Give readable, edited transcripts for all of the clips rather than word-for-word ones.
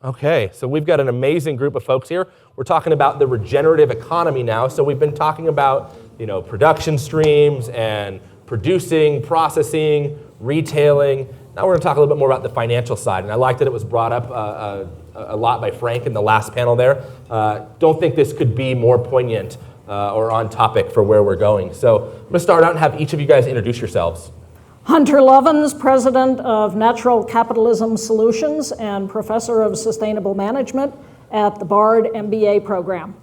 Okay, so we've got an amazing group of folks here. We're talking about the regenerative economy now. So we've been talking about, production streams and producing, processing, retailing. Now we're going to talk a little bit more about the financial side. And I like that it was brought up a lot by Frank in the last panel there. Don't think this could be more poignant or on topic for where we're going. So I'm going to start out and have each of you guys introduce yourselves. Hunter Lovins, President of Natural Capitalism Solutions and Professor of Sustainable Management at the Bard MBA program.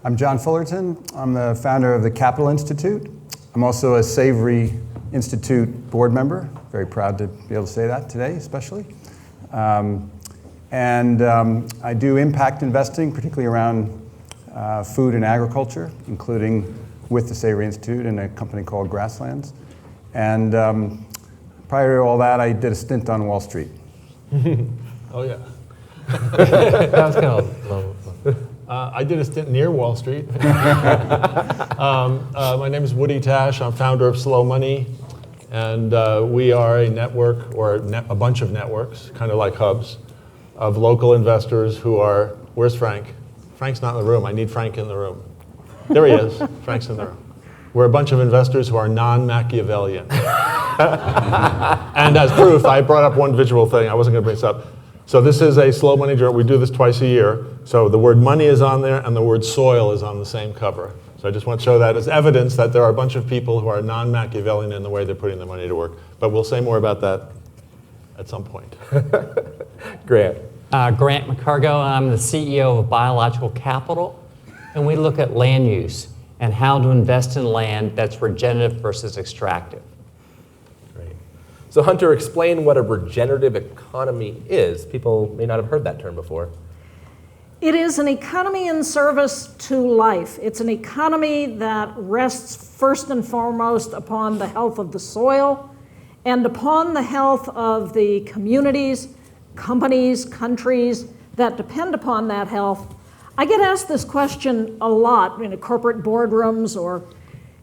I'm John Fullerton. I'm the founder of the Capital Institute. I'm also a Savory Institute board member. Very proud to be able to say that today, especially. I do impact investing, particularly around food and agriculture, including with the Savory Institute and a company called Grasslands. And prior to all that, I did a stint on Wall Street. Oh, yeah. That was kind of low. I did a stint near Wall Street. My name is Woody Tash. I'm founder of Slow Money. And we are a network, or a bunch of networks, kind of like hubs, of local investors who are, where's Frank? Frank's not in the room. I need Frank in the room. There he is. Frank's in the room. We're a bunch of investors who are non-Machiavellian. And as proof, I brought up one visual thing. I wasn't going to bring this up. So this is a Slow Money journal. We do this twice a year. So the word money is on there, and the word soil is on the same cover. So I just want to show that as evidence that there are a bunch of people who are non-Machiavellian in the way they're putting their money to work. But we'll say more about that at some point. Grant. Grant McCargo. I'm the CEO of Biological Capital, and we look at land use and how to invest in land that's regenerative versus extractive. Great. So Hunter, explain what a regenerative economy is. People may not have heard that term before. It is an economy in service to life. It's an economy that rests first and foremost upon the health of the soil and upon the health of the communities, companies, countries that depend upon that health. I get asked this question a lot in corporate boardrooms or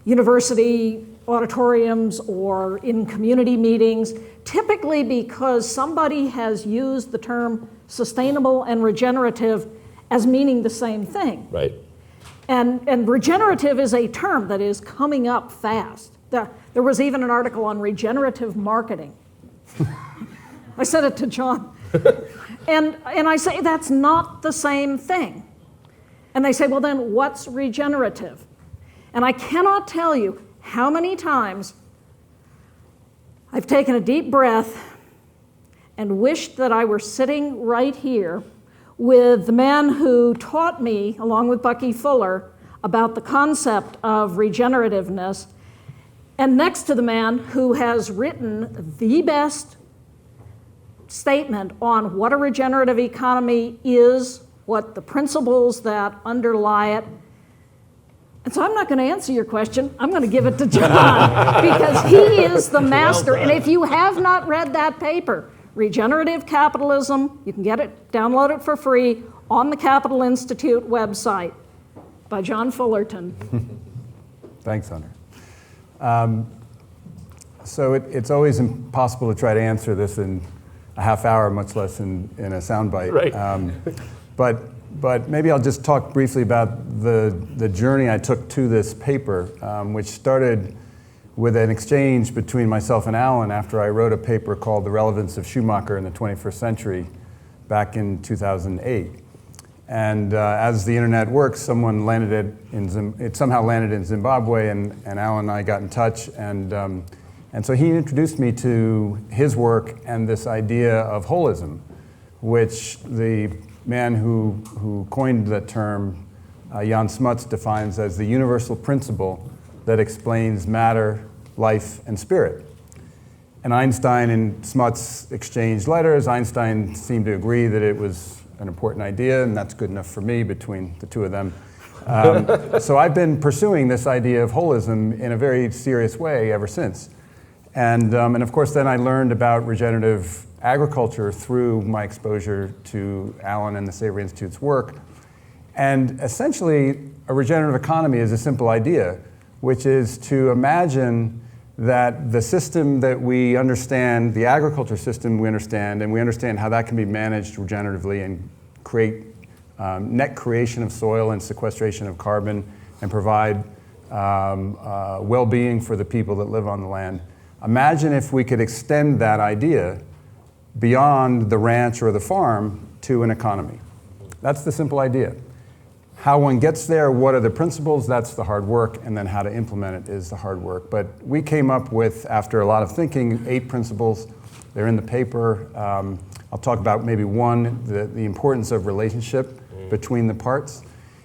university auditoriums or in community meetings, typically because somebody has used the term sustainable and regenerative as meaning the same thing. Right. And regenerative is a term that is coming up fast. There was even an article on regenerative marketing. I said it to John. And I say that's not the same thing. And they say, well, then what's regenerative? And I cannot tell you how many times I've taken a deep breath and wished that I were sitting right here with the man who taught me, along with Bucky Fuller, about the concept of regenerativeness, and next to the man who has written the best statement on what a regenerative economy is, what the principles that underlie it. And so I'm not going to answer your question. I'm going to give it to John because he is the master. And if you have not read that paper, Regenerative Capitalism, you can get it, download it for free on the Capital Institute website by John Fullerton. Thanks, Hunter. So it's always impossible to try to answer this in a half hour, much less in a soundbite. Right. But maybe I'll just talk briefly about the journey I took to this paper, which started with an exchange between myself and Alan after I wrote a paper called The Relevance of Schumacher in the 21st Century back in 2008. And as the internet works, someone landed it somehow landed in Zimbabwe, and Alan and I got in touch, and so he introduced me to his work and this idea of holism, which the man who coined the term, Jan Smuts, defines as the universal principle that explains matter, life, and spirit. And Einstein and Smuts exchanged letters. Einstein seemed to agree that it was an important idea, and that's good enough for me between the two of them. So I've been pursuing this idea of holism in a very serious way ever since. And of course, then I learned about regenerative agriculture through my exposure to Alan and the Savory Institute's work. And essentially, a regenerative economy is a simple idea, which is to imagine that the system that we understand, the agriculture system we understand, and we understand how that can be managed regeneratively and create net creation of soil and sequestration of carbon and provide well-being for the people that live on the land. Imagine if we could extend that idea beyond the ranch or the farm to an economy. That's the simple idea. How one gets there, what are the principles, that's the hard work, and then how to implement it is the hard work. But we came up with, after a lot of thinking, 8 principles. They're in the paper. I'll talk about maybe one, the importance of relationship between the parts.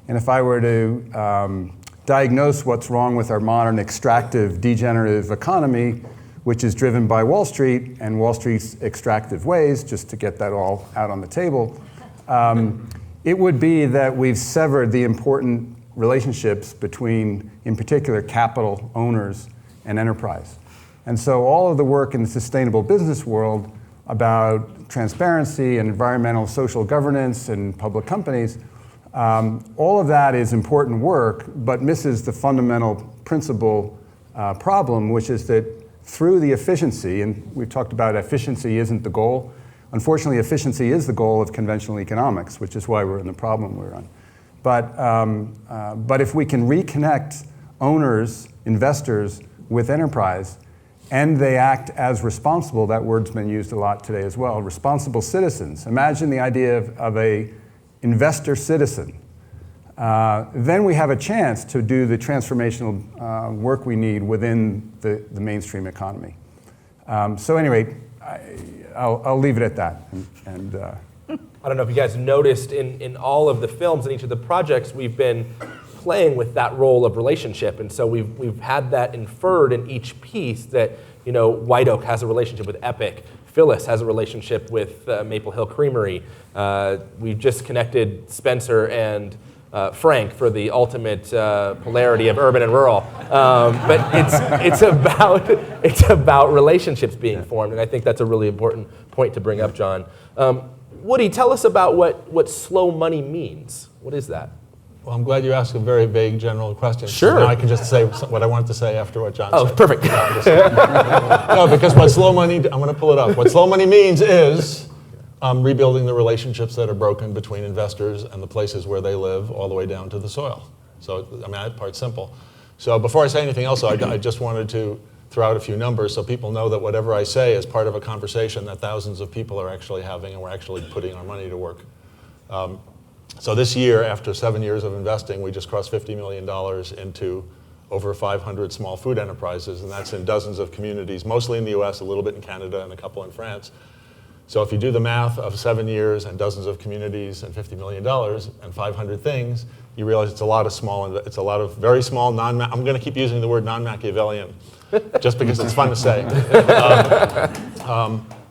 And if I were to diagnose what's wrong with our modern extractive, degenerative economy, which is driven by Wall Street and Wall Street's extractive ways, just to get that all out on the table, it would be that we've severed the important relationships between, in particular, capital owners and enterprise. And so all of the work in the sustainable business world about transparency and environmental social governance and public companies, all of that is important work, but misses the fundamental principle problem, which is that through the efficiency, and we've talked about efficiency isn't the goal. Unfortunately, efficiency is the goal of conventional economics, which is why we're in the problem we're in. But if we can reconnect owners, investors with enterprise, and they act as responsible, that word's been used a lot today as well, responsible citizens. Imagine the idea of a investor citizen. Then we have a chance to do the transformational work we need within the mainstream economy. So anyway, I'll leave it at that. I don't know if you guys noticed in all of the films and each of the projects, we've been playing with that role of relationship. And so we've had that inferred in each piece that, you know, White Oak has a relationship with Epic. Phyllis has a relationship with Maple Hill Creamery. We've just connected Spencer and Frank for the ultimate polarity of urban and rural. But it's about relationships being formed, and I think that's a really important point to bring up, John. Woody, tell us about what slow money means. What is that? Well, I'm glad you asked a very vague general question. Sure. Now I can just say what I wanted to say after what John said. Oh, perfect. No, because what slow money, I'm going to pull it up. What slow money means is rebuilding the relationships that are broken between investors and the places where they live, all the way down to the soil. So, I mean, that part's simple. So before I say anything else, I just wanted to throw out a few numbers so people know that whatever I say is part of a conversation that thousands of people are actually having, and we're actually putting our money to work. So this year, after 7 years of investing, we just crossed $50 million into over 500 small food enterprises, and that's in dozens of communities, mostly in the US, a little bit in Canada, and a couple in France. So if you do the math of 7 years and dozens of communities and $50 million and 500 things, you realize it's a lot of very small, I'm going to keep using the word non-Machiavellian, just because it's fun to say.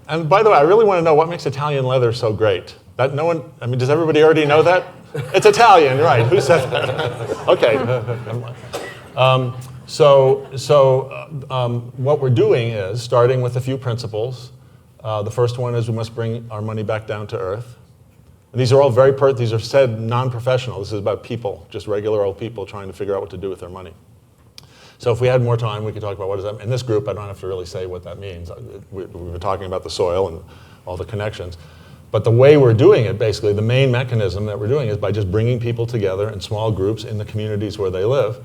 And by the way, I really want to know what makes Italian leather so great. That no one, I mean, does everybody already know that? It's Italian, right? Who said that? Okay. What we're doing is starting with a few principles. The first one is we must bring our money back down to earth. And these are all these are said non-professional. This is about people, just regular old people trying to figure out what to do with their money. So if we had more time, we could talk about what does that mean. In this group, I don't have to really say what that means. We were talking about the soil and all the connections. But the way we're doing it, basically, the main mechanism that we're doing is by just bringing people together in small groups in the communities where they live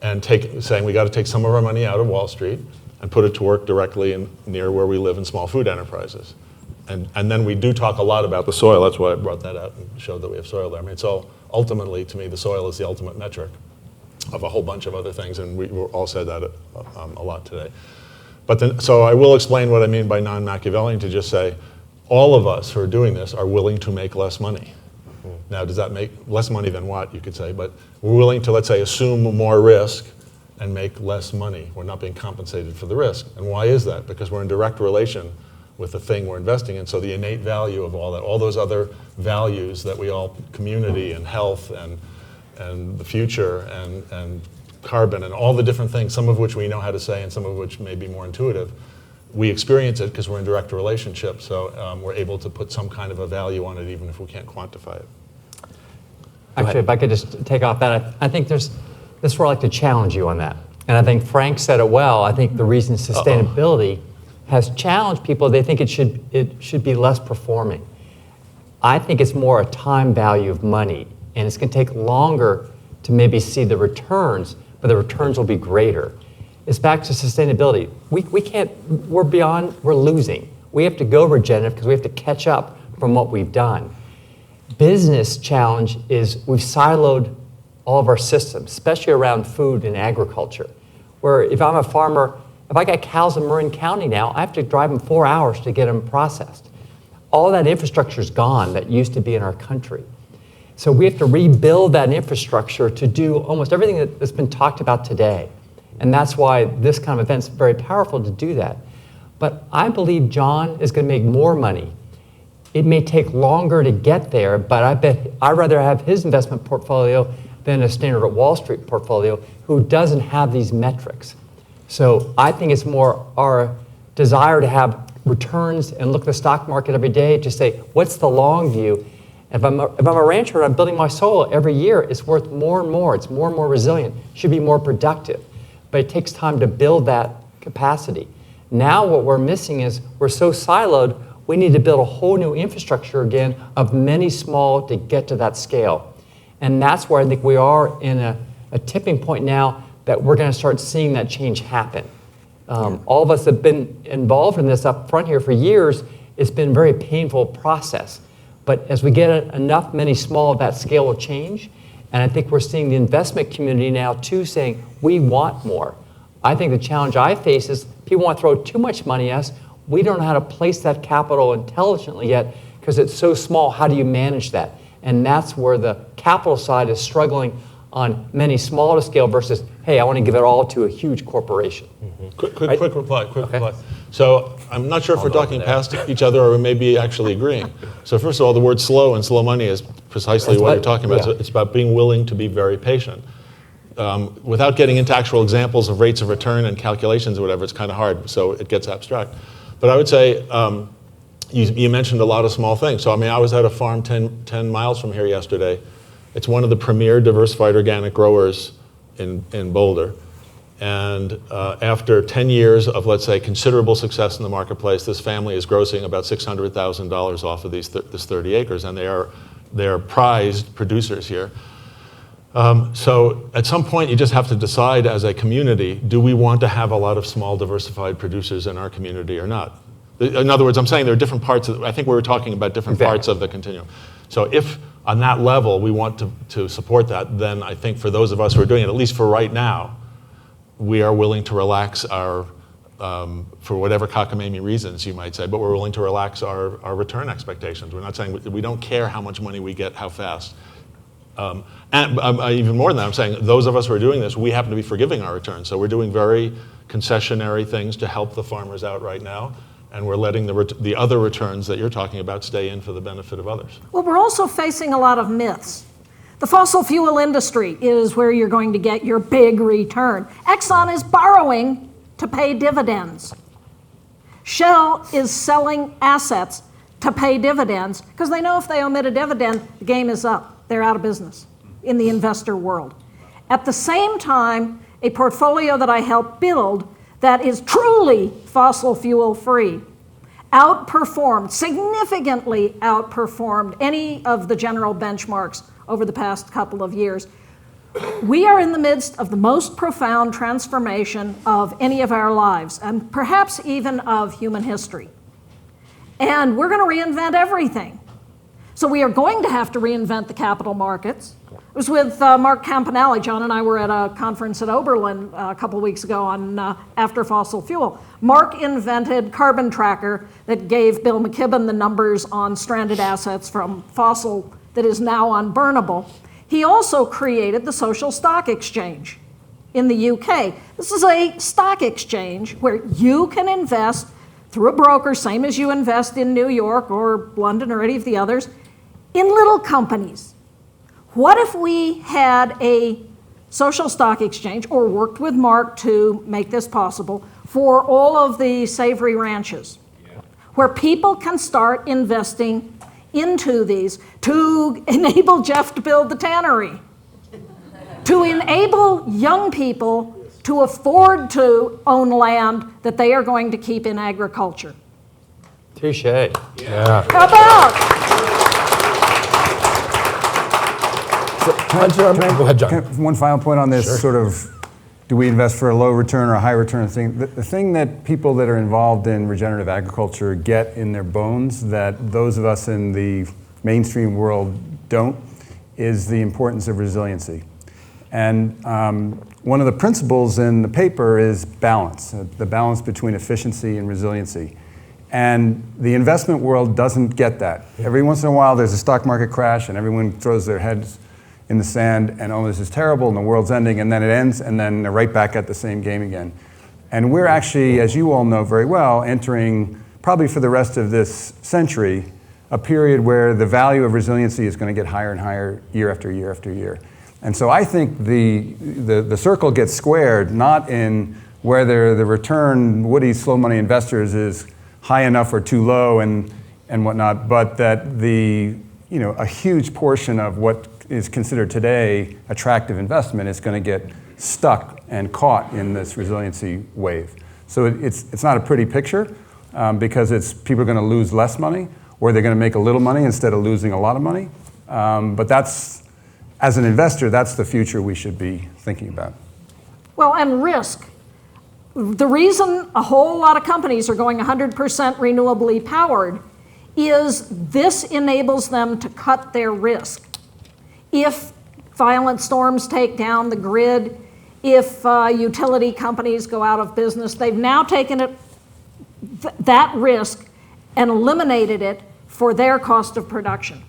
and saying we got to take some of our money out of Wall Street and put it to work directly near where we live in small food enterprises. And then we do talk a lot about the soil. That's why I brought that out and showed that we have soil there. I mean, it's all, ultimately, to me, the soil is the ultimate metric of a whole bunch of other things, and we all said that a lot today. But then, so I will explain what I mean by non-Machiavellian to just say, all of us who are doing this are willing to make less money. Now, does that make less money than what, you could say, but we're willing to, let's say, assume more risk and make less money. We're not being compensated for the risk. And why is that? Because we're in direct relation with the thing we're investing in. So the innate value of all that, all those other values that we all, community and health and the future and carbon and all the different things, some of which we know how to say and some of which may be more intuitive, we experience it because we're in direct relationship. So we're able to put some kind of a value on it even if we can't quantify it. Actually, if I could just take off that, I think this is where I'd like to challenge you on that. And I think Frank said it well. I think the reason sustainability has challenged people, they think it should be less performing. I think it's more a time value of money, and it's going to take longer to maybe see the returns, but the returns will be greater. It's back to sustainability. We're losing. We have to go regenerative because we have to catch up from what we've done. Business challenge is we've siloed all of our systems, especially around food and agriculture, where if I'm a farmer, if I got cows in Marin County now, I have to drive them 4 hours to get them processed. All that infrastructure is gone that used to be in our country. So we have to rebuild that infrastructure to do almost everything that's been talked about today. And that's why this kind of event's very powerful to do that. But I believe John is going to make more money. It may take longer to get there, but I bet I'd rather have his investment portfolio than a standard at Wall Street portfolio who doesn't have these metrics. So I think it's more our desire to have returns and look at the stock market every day to say, what's the long view? If I'm a rancher and I'm building my soil every year, it's worth more and more. It's more and more resilient, should be more productive. But it takes time to build that capacity. Now what we're missing is we're so siloed, we need to build a whole new infrastructure again of many small to get to that scale. And that's where I think we are in a tipping point now that we're going to start seeing that change happen. All of us have been involved in this up front here for years. It's been a very painful process. But as we get enough, many small, that scale will change. And I think we're seeing the investment community now too saying, we want more. I think the challenge I face is people want to throw too much money at us. We don't know how to place that capital intelligently yet because it's so small. How do you manage that? And that's where the capital side is struggling on many smaller scale versus, hey, I want to give it all to a huge corporation. Mm-hmm. Quick reply. So I'm not sure if we're talking past each other or we may be actually agreeing. So first of all, the word slow and slow money is precisely what you're talking about. Yeah. So it's about being willing to be very patient. Without getting into actual examples of rates of return and calculations or whatever, it's kind of hard, so it gets abstract. But I would say, you mentioned a lot of small things. So I mean, I was at a farm 10 miles from here yesterday. It's one of the premier diversified organic growers in Boulder. And after 10 years of, let's say, considerable success in the marketplace, this family is grossing about $600,000 off of this 30 acres, and they are prized producers here. So at some point, you just have to decide as a community, do we want to have a lot of small diversified producers in our community or not? In other words, I'm saying there are different parts I think we were talking about different parts of the continuum. So if on that level we want to support that, then I think for those of us who are doing it, at least for right now, we are willing to relax our, for whatever cockamamie reasons you might say, but we're willing to relax our return expectations. We're not saying we don't care how much money we get, how fast. And even more than that, I'm saying those of us who are doing this, we happen to be forgiving our returns. So we're doing very concessionary things to help the farmers out right now, and we're letting the other returns that you're talking about stay in for the benefit of others. Well, we're also facing a lot of myths. The fossil fuel industry is where you're going to get your big return. Exxon is borrowing to pay dividends. Shell is selling assets to pay dividends because they know if they omit a dividend, the game is up. They're out of business in the investor world. At the same time, a portfolio that I helped build that is truly fossil fuel free significantly outperformed any of the general benchmarks over the past couple of years. We are in the midst of the most profound transformation of any of our lives, and perhaps even of human history. And we're going to reinvent everything. So we are going to have to reinvent the capital markets. I was with Mark Campanelli. John and I were at a conference at Oberlin a couple weeks ago on after fossil fuel. Mark invented Carbon Tracker that gave Bill McKibben the numbers on stranded assets from fossil that is now unburnable. He also created the social stock exchange in the UK. This is a stock exchange where you can invest through a broker, same as you invest in New York or London or any of the others, in little companies. What if we had a social stock exchange, or worked with Mark to make this possible, for all of the Savory ranches, where people can start investing into these to enable Jeff to build the tannery, to enable young people to afford to own land that they are going to keep in agriculture. Touche. Yeah. How about? Go ahead, John. One final point on this sort of, do we invest for a low return or a high return thing? The thing that people that are involved in regenerative agriculture get in their bones that those of us in the mainstream world don't is the importance of resiliency. And one of the principles in the paper is balance, the balance between efficiency and resiliency. And the investment world doesn't get that. Every once in a while there's a stock market crash and everyone throws their heads in the sand and, oh, this is terrible and the world's ending, and then it ends and then they're right back at the same game again. And we're actually, as you all know very well, entering probably for the rest of this century a period where the value of resiliency is going to get higher and higher year after year after year. And so I think the circle gets squared not in whether the return Woody slow money investors is high enough or too low and whatnot, but that a huge portion of what is considered today attractive investment is going to get stuck and caught in this resiliency wave. So it's not a pretty picture because people are going to lose less money or they're going to make a little money instead of losing a lot of money. But that's, as an investor, that's the future we should be thinking about. Well, and risk. The reason a whole lot of companies are going 100% renewably powered is this enables them to cut their risk. If violent storms take down the grid, if utility companies go out of business, they've now taken that risk and eliminated it for their cost of production.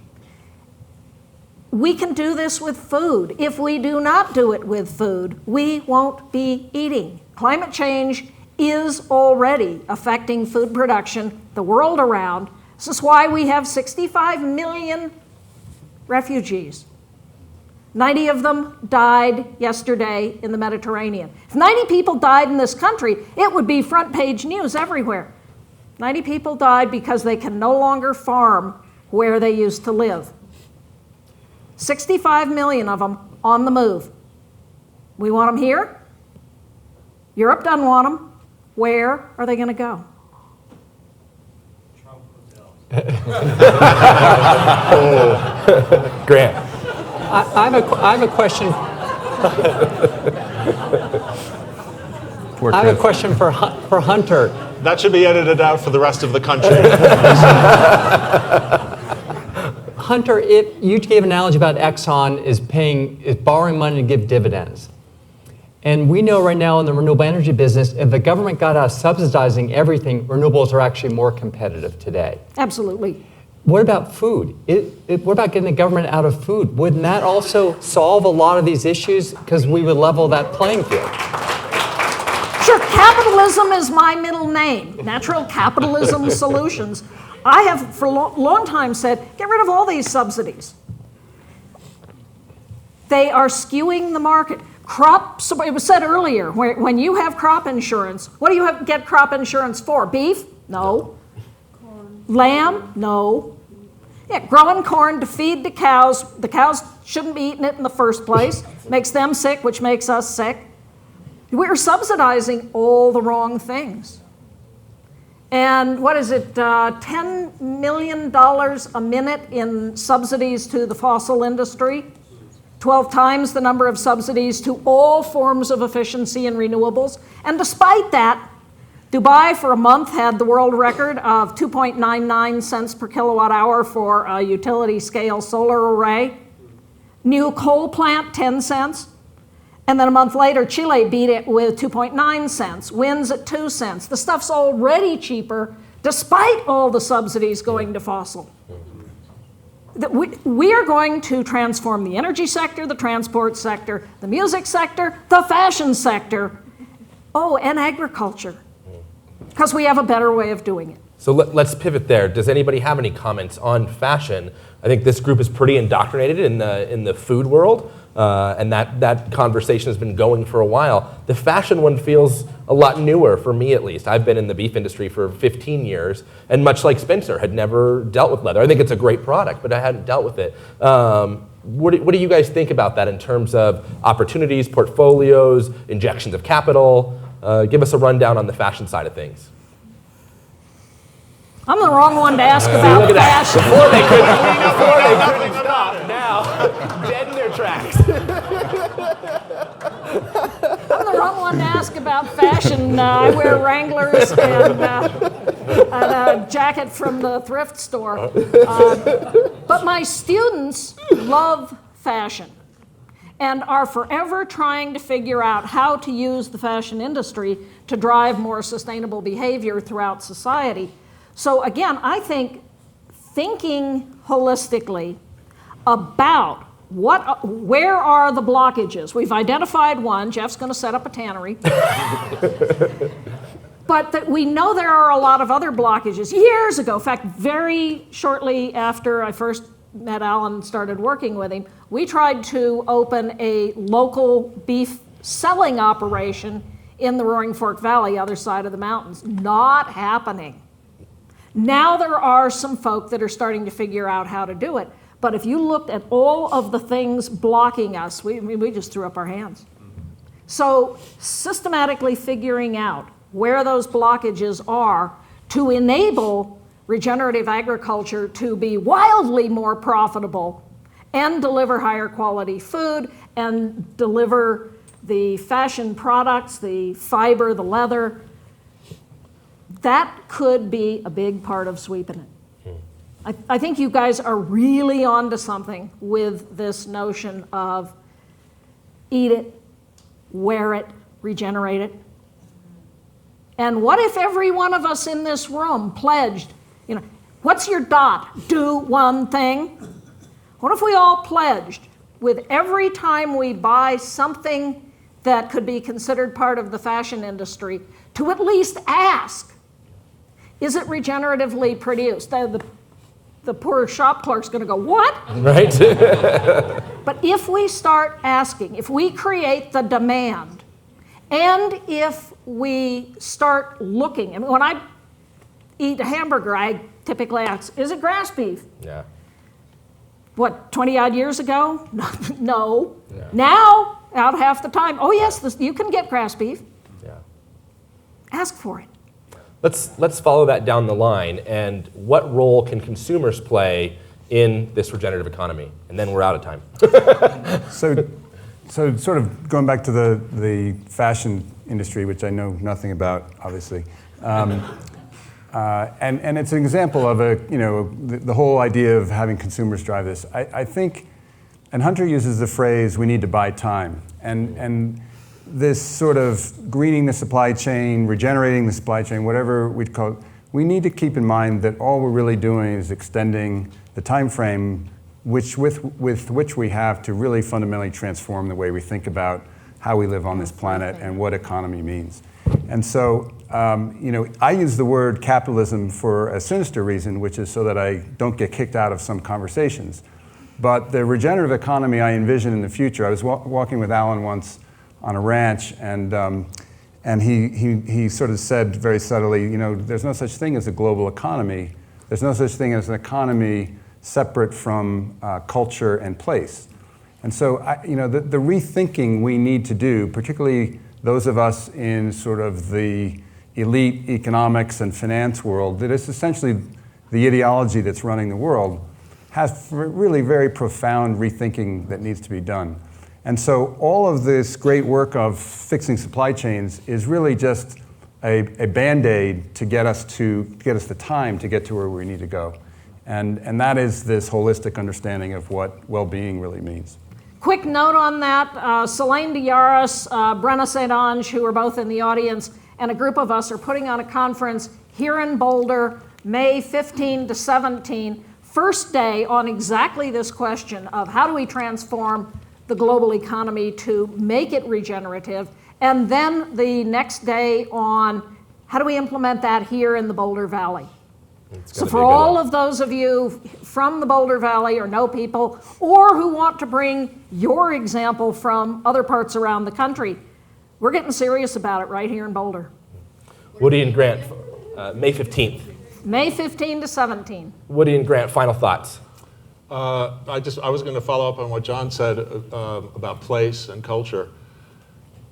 We can do this with food. If we do not do it with food, we won't be eating. Climate change is already affecting food production the world around. This is why we have 65 million refugees. 90 of them died yesterday in the Mediterranean. If 90 people died in this country, it would be front page news everywhere. 90 people died because they can no longer farm where they used to live. 65 million of them on the move. We want them here. Europe doesn't want them. Where are they going to go? Grant. I have a question. I have a question for Hunter. That should be edited out for the rest of the country. Hunter, if you gave an analogy about Exxon is borrowing money to give dividends. And we know right now in the renewable energy business, if the government got out subsidizing everything, renewables are actually more competitive today. Absolutely. What about food? What about getting the government out of food? Wouldn't that also solve a lot of these issues because we would level that playing field? Sure, capitalism is my middle name. Natural capitalism solutions. I have for a long time said, get rid of all these subsidies. They are skewing the market. It was said earlier, when you have crop insurance, what do you get crop insurance for? Beef? No. Corn. Lamb? No. Yeah, growing corn to feed the cows. The cows shouldn't be eating it in the first place. Makes them sick, which makes us sick. We're subsidizing all the wrong things. And what is it, $10 million a minute in subsidies to the fossil industry? 12 times the number of subsidies to all forms of efficiency and renewables. And despite that, Dubai for a month had the world record of 2.99 cents per kilowatt hour for a utility scale solar array. New coal plant, 10 cents. And then a month later, Chile beat it with 2.9 cents. Wind's at 2 cents. The stuff's already cheaper despite all the subsidies going to fossil. We are going to transform the energy sector, the transport sector, the music sector, the fashion sector, and agriculture, because we have a better way of doing it. So let's pivot there. Does anybody have any comments on fashion? I think this group is pretty indoctrinated in the food world, and that conversation has been going for a while. The fashion one feels a lot newer, for me at least. I've been in the beef industry for 15 years, and much like Spencer, had never dealt with leather. I think it's a great product, but I hadn't dealt with it. What do you guys think about that in terms of opportunities, portfolios, injections of capital? Give us a rundown on the fashion side of things. I'm the wrong one to ask about Look at that. fashion. Before they couldn't stop. Now, dead in their tracks. I'm the wrong one to ask about fashion. I wear Wranglers and a jacket from the thrift store. But my students love fashion and are forever trying to figure out how to use the fashion industry to drive more sustainable behavior throughout society. So again, I think thinking holistically about where are the blockages? We've identified one. Jeff's going to set up a tannery. But that we know there are a lot of other blockages. Years ago, in fact, very shortly after I first met Alan and started working with him, we tried to open a local beef selling operation in the Roaring Fork Valley, other side of the mountains. Not happening. Now there are some folk that are starting to figure out how to do it. But if you looked at all of the things blocking us, we just threw up our hands. So systematically figuring out where those blockages are to enable regenerative agriculture to be wildly more profitable and deliver higher quality food and deliver the fashion products, the fiber, the leather, that could be a big part of sweeping it. I think you guys are really onto something with this notion of eat it, wear it, regenerate it. And what if every one of us in this room pledged, what's your dot? Do one thing. What if we all pledged with every time we buy something that could be considered part of the fashion industry to at least ask, is it regeneratively produced? The poor shop clerk's going to go, what? Right? But if we start asking, if we create the demand, and if we start looking, when I eat a hamburger, I typically ask, is it grass beef? Yeah. What, 20-odd years ago? No. Yeah. Now, out half the time, oh yes, you can get grass beef. Yeah. Ask for it. Let's follow that down the line. And what role can consumers play in this regenerative economy? And then we're out of time. So sort of going back to the fashion industry, which I know nothing about, obviously, and it's an example of the whole idea of having consumers drive this. I think, and Hunter uses the phrase, we need to buy time. And this sort of greening the supply chain, regenerating the supply chain, whatever we'd call it, we need to keep in mind that all we're really doing is extending the time frame with which we have to really fundamentally transform the way we think about how we live on this planet and what economy means. And so, I use the word capitalism for a sinister reason, which is so that I don't get kicked out of some conversations. But the regenerative economy I envision in the future, I was walking with Alan once on a ranch, and he sort of said very subtly, there's no such thing as a global economy. There's no such thing as an economy separate from culture and place. And so, the rethinking we need to do, particularly those of us in sort of the elite economics and finance world, that is essentially the ideology that's running the world, has really very profound rethinking that needs to be done. And so all of this great work of fixing supply chains is really just a Band-Aid to get us the time to get to where we need to go. And that is this holistic understanding of what well-being really means. Quick note on that, Selene Diaris, Brenna St. Ange, who are both in the audience, and a group of us are putting on a conference here in Boulder, May 15 to 17, first day on exactly this question of how do we transform the global economy to make it regenerative, and then the next day on how do we implement that here in the Boulder Valley. So for all of those of you from the Boulder Valley or know people, or who want to bring your example from other parts around the country, we're getting serious about it right here in Boulder. Woody and Grant, May 15th. May 15 to 17. Woody and Grant, final thoughts. I was going to follow up on what John said about place and culture.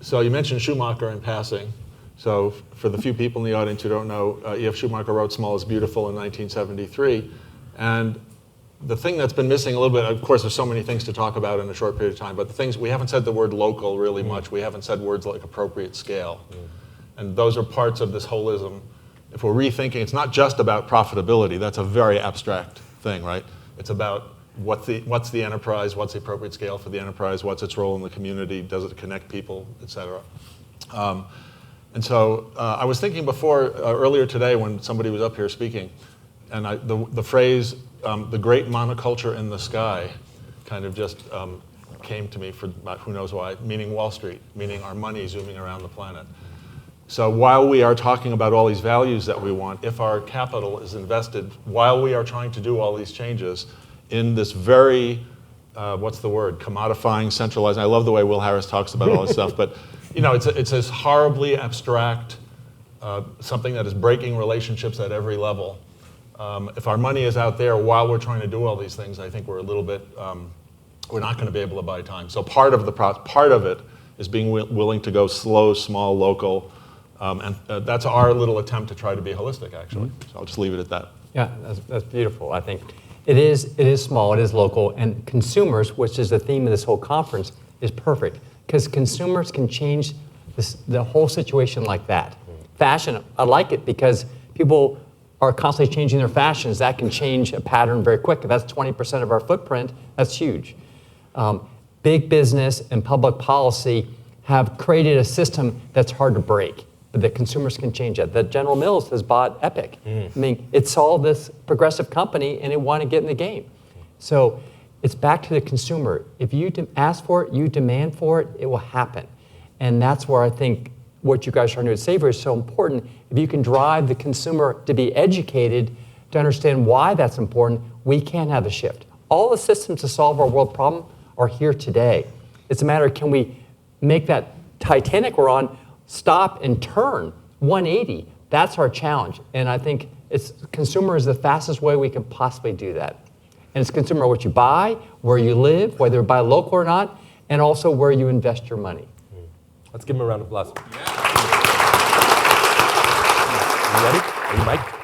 So you mentioned Schumacher in passing. So for the few people in the audience who don't know, E.F. Schumacher wrote Small is Beautiful in 1973. And the thing that's been missing a little bit, of course, there's so many things to talk about in a short period of time, but the things, we haven't said the word local really much. We haven't said words like appropriate scale. And those are parts of this holism. If we're rethinking, it's not just about profitability. That's a very abstract thing, right? It's about what's the enterprise, what's the appropriate scale for the enterprise, what's its role in the community, does it connect people, et cetera. And so I was thinking before, earlier today when somebody was up here speaking, and the phrase, the great monoculture in the sky, kind of just came to me for who knows why, meaning Wall Street, meaning our money zooming around the planet. So while we are talking about all these values that we want, if our capital is invested while we are trying to do all these changes in this very, what's the word, commodifying, centralizing. I love the way Will Harris talks about all this stuff, but it's this horribly abstract, something that is breaking relationships at every level. If our money is out there while we're trying to do all these things, I think we're a little bit, we're not going to be able to buy time. So part of it is being willing to go slow, small, local, and that's our little attempt to try to be holistic, actually. So I'll just leave it at that. Yeah, that's beautiful. I think it is small, it is local, and consumers, which is the theme of this whole conference, is perfect because consumers can change the whole situation like that. Fashion, I like it because people are constantly changing their fashions. That can change a pattern very quick. If that's 20% of our footprint, that's huge. Big business and public policy have created a system that's hard to break, but the consumers can change it. That General Mills has bought Epic. I mean, it saw this progressive company and it wanted to get in the game. So it's back to the consumer. If you ask for it, you demand for it, it will happen. And that's where I think what you guys are trying to do at Savory is so important. If you can drive the consumer to be educated, to understand why that's important, we can have a shift. All the systems to solve our world problem are here today. It's a matter of can we make that Titanic we're on stop and turn 180. That's our challenge. And I think consumer is the fastest way we can possibly do that. And it's consumer what you buy, where you live, whether you buy local or not, and also where you invest your money. Let's give him a round of applause. You ready? Are you mic'd?